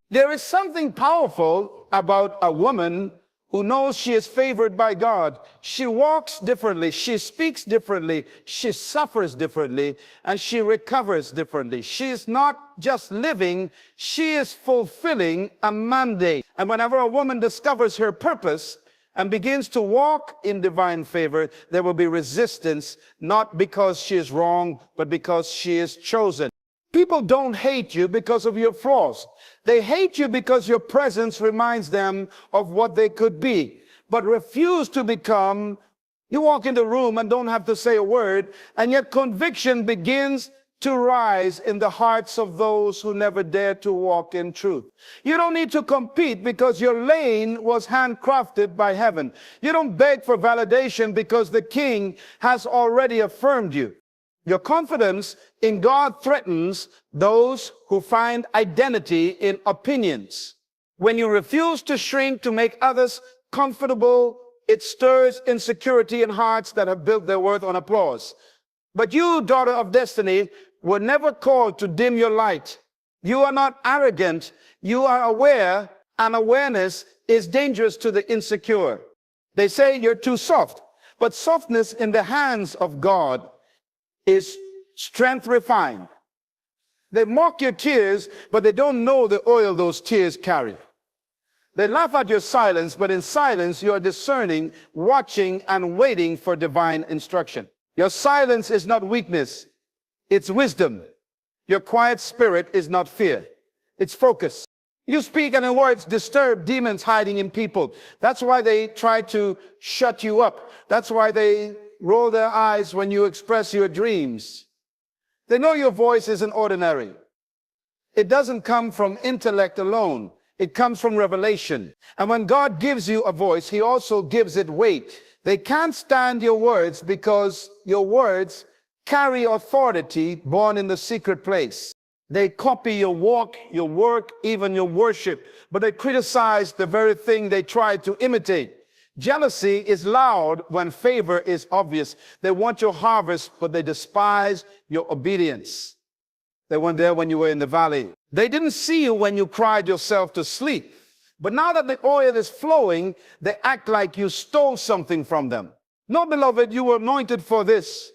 There is something powerful about a woman who knows she is favored by God. She walks differently, she speaks differently, she suffers differently, and she recovers differently. She is not just living, she is fulfilling a mandate. And whenever a woman discovers her purpose and begins to walk in divine favor, there will be resistance, not because she is wrong, but because she is chosen. People don't hate you because of your flaws. They hate you because your presence reminds them of what they could be, but refuse to become. You walk in the room and don't have to say a word, and yet conviction begins to rise in the hearts of those who never dared to walk in truth. You don't need to compete because your lane was handcrafted by heaven. You don't beg for validation because the King has already affirmed you. Your confidence in God threatens those who find identity in opinions. When you refuse to shrink to make others comfortable, it stirs insecurity in hearts that have built their worth on applause. But you, daughter of destiny, were never called to dim your light. You are not arrogant. You are aware, and awareness is dangerous to the insecure. They say you're too soft, but softness in the hands of God is strength refined. They mock your tears, but they don't know the oil those tears carry. They laugh at your silence, but in silence you are discerning, watching, and waiting for divine instruction. Your silence is not weakness, it's wisdom. Your quiet spirit is not fear, it's focus. You speak and in words disturb demons hiding in people. That's why they try to shut you up. That's why they roll their eyes when you express your dreams. They know your voice isn't ordinary. It doesn't come from intellect alone. It comes from revelation. And when God gives you a voice, he also gives it weight. They can't stand your words because your words carry authority born in the secret place. They copy your walk, your work, even your worship, but they criticize the very thing they try to imitate. Jealousy is loud when favor is obvious. They want your harvest, but they despise your obedience. They weren't there when you were in the valley. They didn't see you when you cried yourself to sleep. But now that the oil is flowing, they act like you stole something from them. No, beloved, you were anointed for this.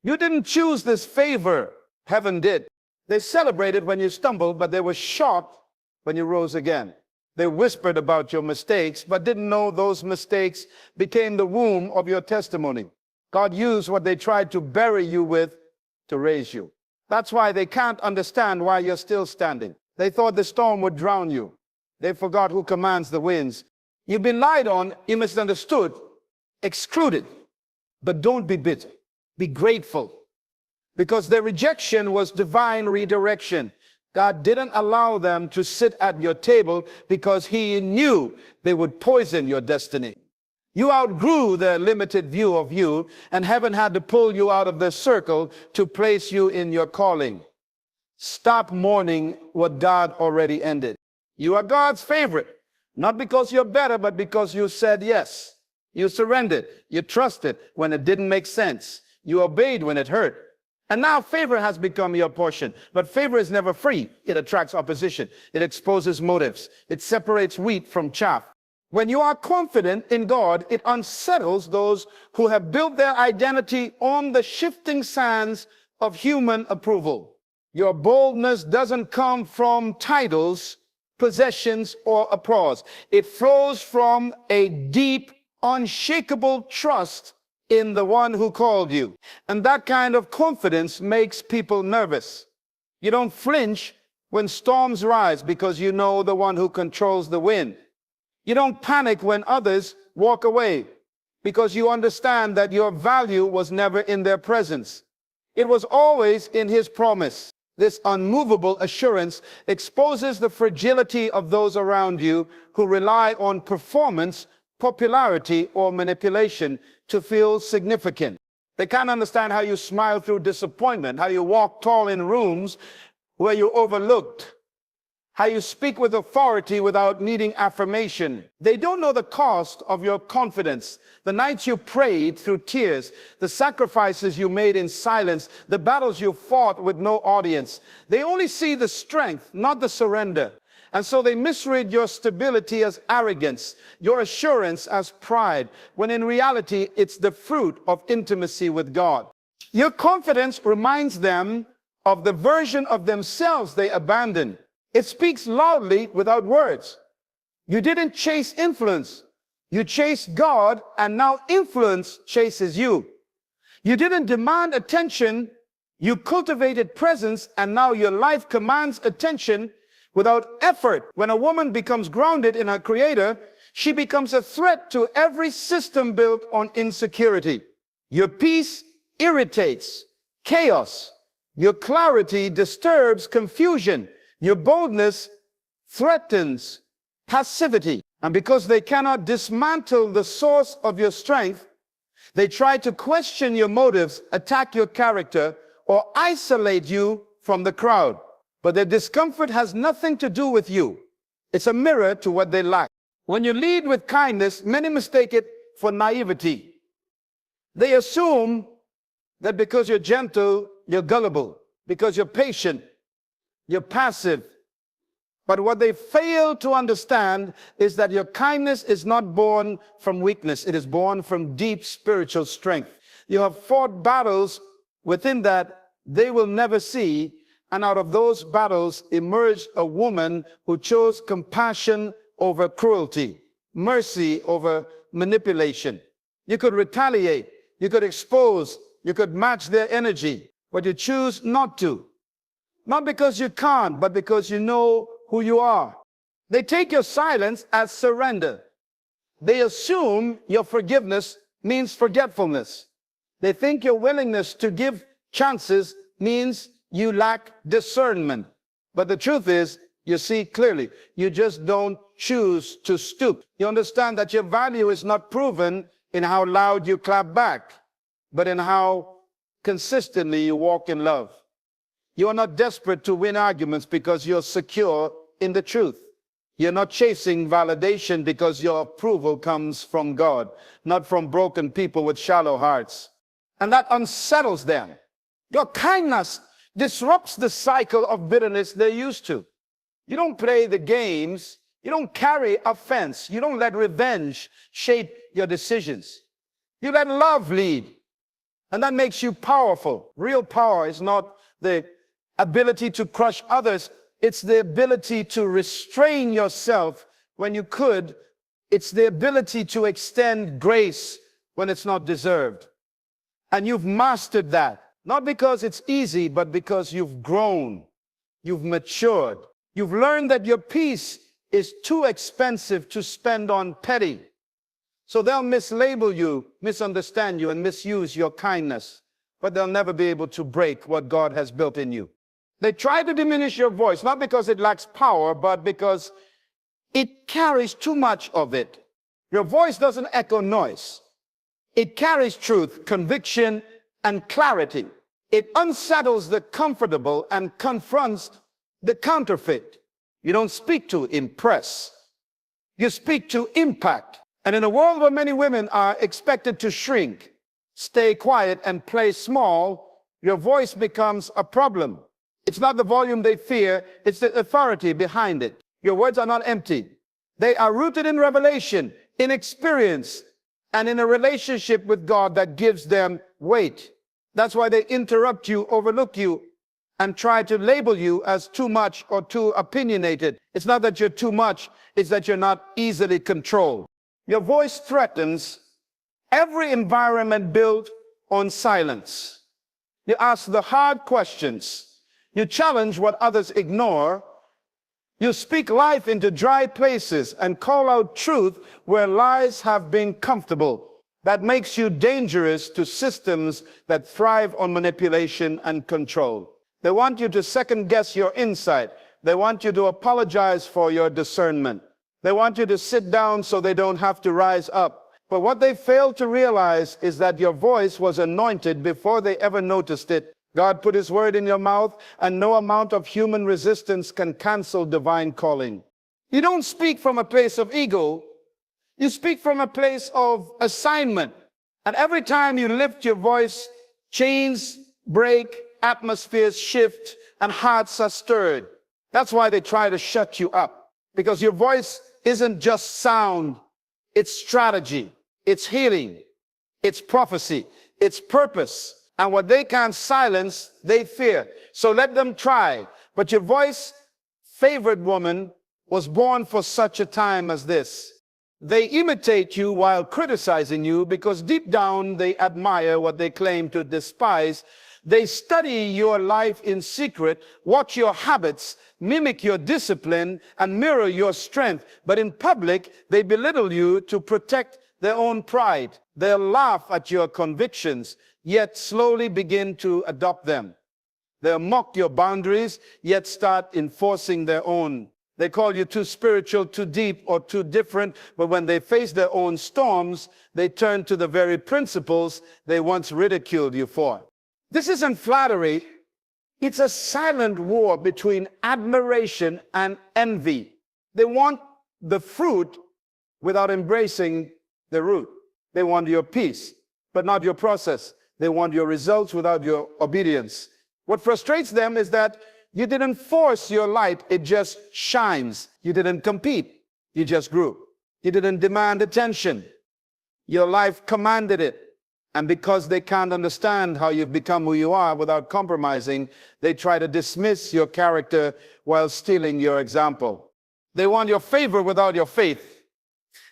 You didn't choose this favor. Heaven did. They celebrated when you stumbled, but they were shocked when you rose again. They whispered about your mistakes, but didn't know those mistakes became the womb of your testimony. God used what they tried to bury you with to raise you. That's why they can't understand why you're still standing. They thought the storm would drown you. They forgot who commands the winds. You've been lied on, you misunderstood, excluded. But don't be bitter. Be grateful. Because their rejection was divine redirection. God didn't allow them to sit at your table because he knew they would poison your destiny. You outgrew their limited view of you, and heaven had to pull you out of their circle to place you in your calling. Stop mourning what God already ended. You are God's favorite, not because you're better, but because you said yes. You surrendered. You trusted when it didn't make sense. You obeyed when it hurt. And now favor has become your portion. But favor is never free. It attracts opposition. It exposes motives. It separates wheat from chaff. When you are confident in God, it unsettles those who have built their identity on the shifting sands of human approval. Your boldness doesn't come from titles, possessions, or applause. It flows from a deep, unshakable trust in the one who called you. And that kind of confidence makes people nervous. You don't flinch when storms rise because you know the one who controls the wind. You don't panic when others walk away because you understand that your value was never in their presence. It was always in his promise. This unmovable assurance exposes the fragility of those around you who rely on performance, popularity, or manipulation to feel significant. They can't understand how you smile through disappointment, how you walk tall in rooms where you're overlooked, how you speak with authority without needing affirmation. They don't know the cost of your confidence, the nights you prayed through tears, the sacrifices you made in silence, the battles you fought with no audience. They only see the strength, not the surrender. And so they misread your stability as arrogance, your assurance as pride, when in reality, it's the fruit of intimacy with God. Your confidence reminds them of the version of themselves they abandoned. It speaks loudly without words. You didn't chase influence. You chased God, and now influence chases you. You didn't demand attention. You cultivated presence, and now your life commands attention without effort. When a woman becomes grounded in her Creator, she becomes a threat to every system built on insecurity. Your peace irritates chaos. Your clarity disturbs confusion. Your boldness threatens passivity. And because they cannot dismantle the source of your strength, they try to question your motives, attack your character, or isolate you from the crowd. But their discomfort has nothing to do with you. It's a mirror to what they lack. When you lead with kindness, many mistake it for naivety. They assume that because you're gentle, you're gullible. Because you're patient, you're passive. But what they fail to understand is that your kindness is not born from weakness. It is born from deep spiritual strength. You have fought battles within that they will never see. And out of those battles emerged a woman who chose compassion over cruelty, mercy over manipulation. You could retaliate, you could expose, you could match their energy, but you choose not to. Not because you can't, but because you know who you are. They take your silence as surrender. They assume your forgiveness means forgetfulness. They think your willingness to give chances means you lack discernment. But the truth is, you see clearly. You just don't choose to stoop. You understand that your value is not proven in how loud you clap back, but in how consistently you walk in love. You are not desperate to win arguments because you're secure in the truth. You're not chasing validation because your approval comes from God, not from broken people with shallow hearts. And that unsettles them. Your kindness disrupts the cycle of bitterness they're used to. You don't play the games. You don't carry offense. You don't let revenge shape your decisions. You let love lead. And that makes you powerful. Real power is not the ability to crush others. It's the ability to restrain yourself when you could. It's the ability to extend grace when it's not deserved. And you've mastered that. Not because it's easy, but because you've grown. You've matured. You've learned that your peace is too expensive to spend on petty. So they'll mislabel you, misunderstand you, and misuse your kindness. But they'll never be able to break what God has built in you. They try to diminish your voice, not because it lacks power, but because it carries too much of it. Your voice doesn't echo noise. It carries truth, conviction, and clarity. It unsettles the comfortable and confronts the counterfeit. You don't speak to impress. You speak to impact. And in a world where many women are expected to shrink, stay quiet, and play small, your voice becomes a problem. It's not the volume they fear, it's the authority behind it. Your words are not empty. They are rooted in revelation, in experience, and in a relationship with God that gives them weight. That's why they interrupt you, overlook you, and try to label you as too much or too opinionated. It's not that you're too much, it's that you're not easily controlled. Your voice threatens every environment built on silence. You ask the hard questions. You challenge what others ignore. You speak life into dry places and call out truth where lies have been comfortable. That makes you dangerous to systems that thrive on manipulation and control. They want you to second guess your insight. They want you to apologize for your discernment. They want you to sit down so they don't have to rise up. But what they fail to realize is that your voice was anointed before they ever noticed it. God put his word in your mouth, and no amount of human resistance can cancel divine calling. You don't speak from a place of ego. You speak from a place of assignment. And every time you lift your voice, chains break, atmospheres shift, and hearts are stirred. That's why they try to shut you up. Because your voice isn't just sound, it's strategy, it's healing, it's prophecy, it's purpose. And what they can't silence, they fear. So let them try. But your voice, favored woman, was born for such a time as this. They imitate you while criticizing you because deep down they admire what they claim to despise. They study your life in secret, watch your habits, mimic your discipline, and mirror your strength. But in public, they belittle you to protect their own pride. They'll laugh at your convictions, yet slowly begin to adopt them. They'll mock your boundaries, yet start enforcing their own. They call you too spiritual, too deep, or too different, but when they face their own storms, they turn to the very principles they once ridiculed you for. This isn't flattery. It's a silent war between admiration and envy. They want the fruit without embracing the root. They want your peace, but not your process. They want your results without your obedience. What frustrates them is that you didn't force your light, it just shines. You didn't compete, you just grew. You didn't demand attention, your life commanded it. And because they can't understand how you've become who you are without compromising, they try to dismiss your character while stealing your example. They want your favor without your faith.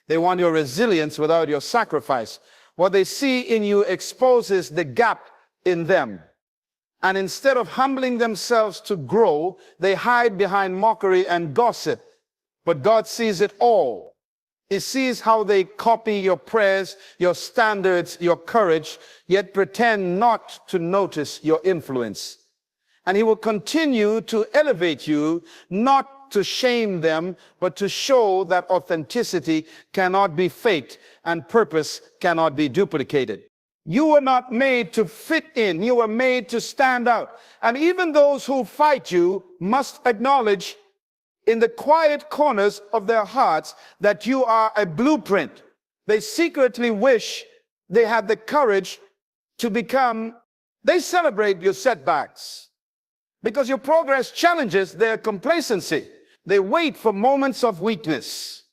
They want your resilience without your sacrifice. What they see in you exposes the gap in them. And instead of humbling themselves to grow, they hide behind mockery and gossip. But God sees it all. He sees how they copy your prayers, your standards, your courage, yet pretend not to notice your influence. And He will continue to elevate you, not to shame them, but to show that authenticity cannot be faked and purpose cannot be duplicated. You were not made to fit in. You were made to stand out. And even those who fight you must acknowledge in the quiet corners of their hearts that you are a blueprint. They secretly wish they had the courage to become. They celebrate your setbacks because your progress challenges their complacency. They wait for moments of weakness,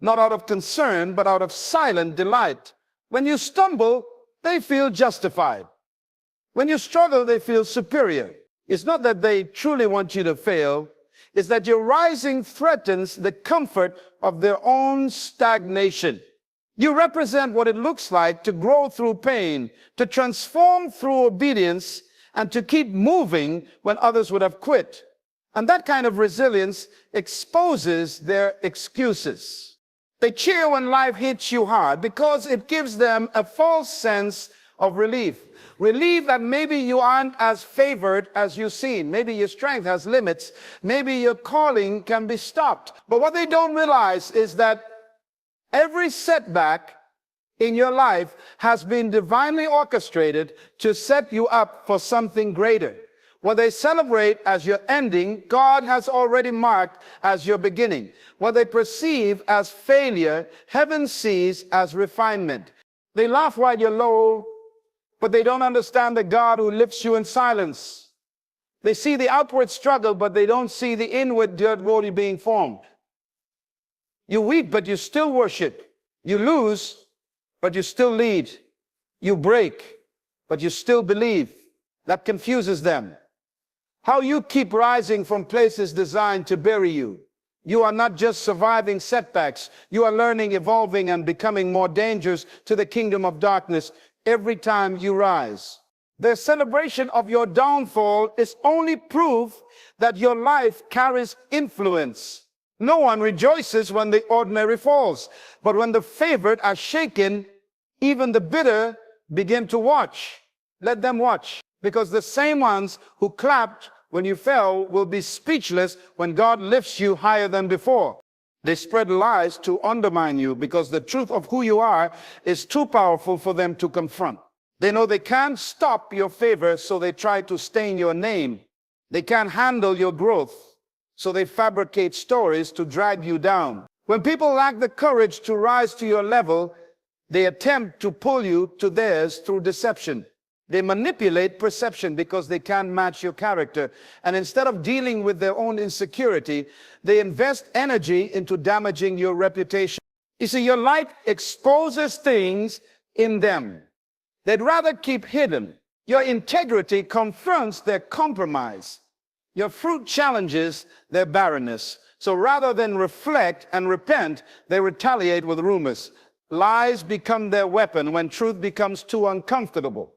not out of concern, but out of silent delight. When you stumble, they feel justified. When you struggle, they feel superior. It's not that they truly want you to fail. It's that your rising threatens the comfort of their own stagnation. You represent what it looks like to grow through pain, to transform through obedience, and to keep moving when others would have quit. And that kind of resilience exposes their excuses. They cheer when life hits you hard because it gives them a false sense of relief. Relief that maybe you aren't as favored as you seem. Maybe your strength has limits. Maybe your calling can be stopped. But what they don't realize is that every setback in your life has been divinely orchestrated to set you up for something greater. What they celebrate as your ending, God has already marked as your beginning. What they perceive as failure, heaven sees as refinement. They laugh while you're low, but they don't understand the God who lifts you in silence. They see the outward struggle, but they don't see the inward dirt already being formed. You weep, but you still worship. You lose, but you still lead. You break, but you still believe. That confuses them. How you keep rising from places designed to bury you. You are not just surviving setbacks. You are learning, evolving, and becoming more dangerous to the kingdom of darkness every time you rise. Their celebration of your downfall is only proof that your life carries influence. No one rejoices when the ordinary falls, but when the favored are shaken, even the bitter begin to watch. Let them watch, because the same ones who clapped when you fell will be speechless when God lifts you higher than before. They spread lies to undermine you because the truth of who you are is too powerful for them to confront. They know they can't stop your favor, so they try to stain your name. They can't handle your growth, so they fabricate stories to drag you down. When people lack the courage to rise to your level, they attempt to pull you to theirs through deception. They manipulate perception because they can't match your character. And instead of dealing with their own insecurity, they invest energy into damaging your reputation. You see, your light exposes things in them they'd rather keep hidden. Your integrity confronts their compromise. Your fruit challenges their barrenness. So rather than reflect and repent, they retaliate with rumors. Lies become their weapon when truth becomes too uncomfortable.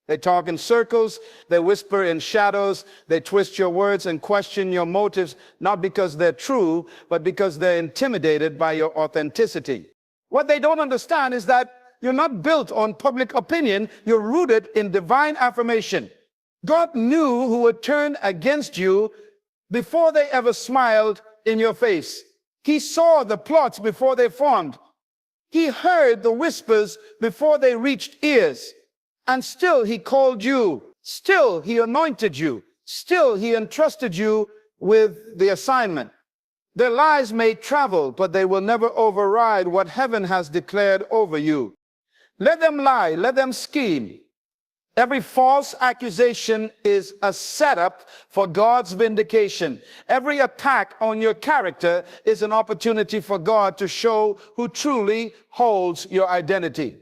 They talk in circles, they whisper in shadows, they twist your words and question your motives, not because they're true, but because they're intimidated by your authenticity. What they don't understand is that you're not built on public opinion, you're rooted in divine affirmation. God knew who would turn against you before they ever smiled in your face. He saw the plots before they formed. He heard the whispers before they reached ears. And still he called you. Still he anointed you. Still he entrusted you with the assignment. Their lies may travel, but they will never override what heaven has declared over you. Let them lie, let them scheme. Every false accusation is a setup for God's vindication. Every attack on your character is an opportunity for God to show who truly holds your identity.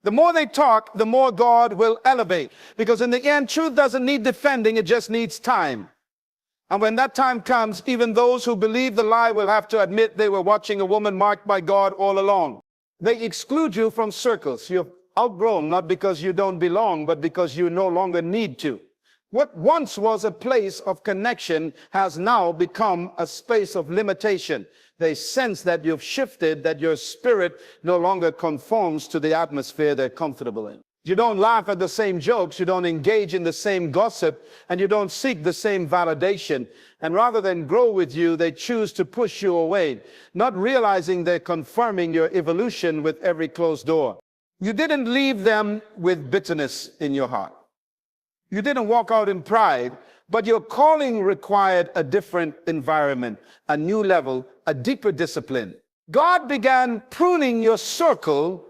The more they talk, the more God will elevate. Because in the end, truth doesn't need defending, it just needs time. And when that time comes, even those who believe the lie will have to admit they were watching a woman marked by God all along. They exclude you from circles. You're outgrown, not because you don't belong, but because you no longer need to. What once was a place of connection has now become a space of limitation. They sense that you've shifted, that your spirit no longer conforms to the atmosphere they're comfortable in. You don't laugh at the same jokes, you don't engage in the same gossip, and you don't seek the same validation. And rather than grow with you, they choose to push you away, not realizing they're confirming your evolution with every closed door. You didn't leave them with bitterness in your heart. You didn't walk out in pride, but your calling required a different environment, a new level, a deeper discipline. God began pruning your circle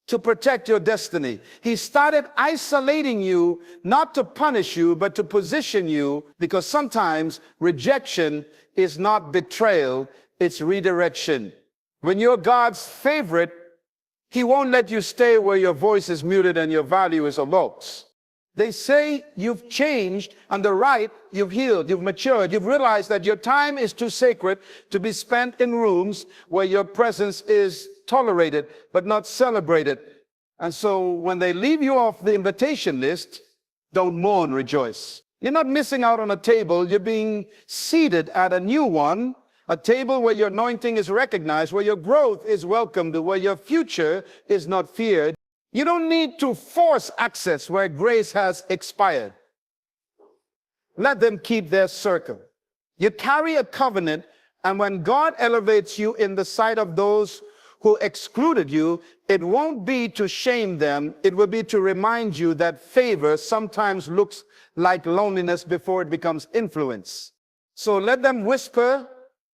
to protect your destiny. He started isolating you, not to punish you, but to position you, because sometimes rejection is not betrayal, it's redirection. When you're God's favorite, He won't let you stay where your voice is muted and your value is low. They say you've changed, and the right, you've healed, you've matured, you've realized that your time is too sacred to be spent in rooms where your presence is tolerated but not celebrated. And so when they leave you off the invitation list, don't mourn, rejoice. You're not missing out on a table, you're being seated at a new one, a table where your anointing is recognized, where your growth is welcomed, where your future is not feared. You don't need to force access where grace has expired. Let them keep their circle. You carry a covenant, and when God elevates you in the sight of those who excluded you, it won't be to shame them. It will be to remind you that favor sometimes looks like loneliness before it becomes influence. So let them whisper,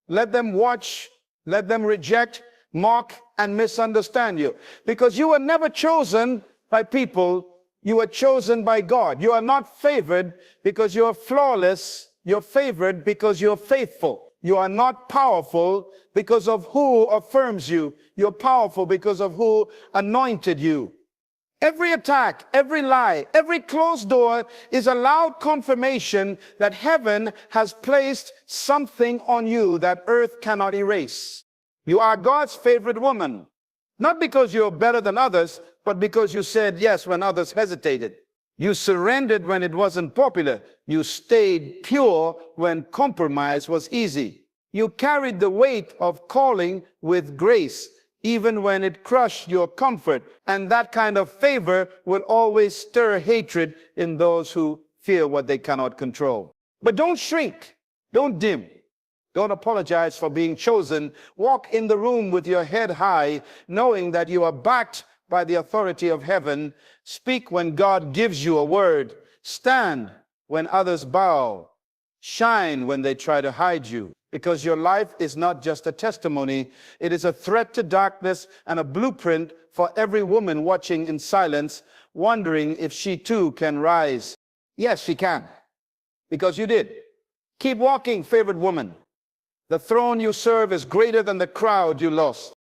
let them watch, let them reject, mock, and misunderstand you. Because you were never chosen by people, you were chosen by God. You are not favored because you're flawless, you're favored because you're faithful. You are not powerful because of who affirms you. You're powerful because of who anointed you. Every attack, every lie, every closed door is a loud confirmation that heaven has placed something on you that earth cannot erase. You are God's favorite woman, not because you're better than others, but because you said yes when others hesitated. You surrendered when it wasn't popular. You stayed pure when compromise was easy. You carried the weight of calling with grace, even when it crushed your comfort. And that kind of favor will always stir hatred in those who fear what they cannot control. But don't shrink. Don't dim. Don't apologize for being chosen. Walk in the room with your head high, knowing that you are backed by the authority of heaven. Speak when God gives you a word. Stand when others bow. Shine when they try to hide you. Because your life is not just a testimony, it is a threat to darkness and a blueprint for every woman watching in silence, wondering if she too can rise. Yes, she can, because you did. Keep walking, favored woman. The throne you serve is greater than the crowd you lost.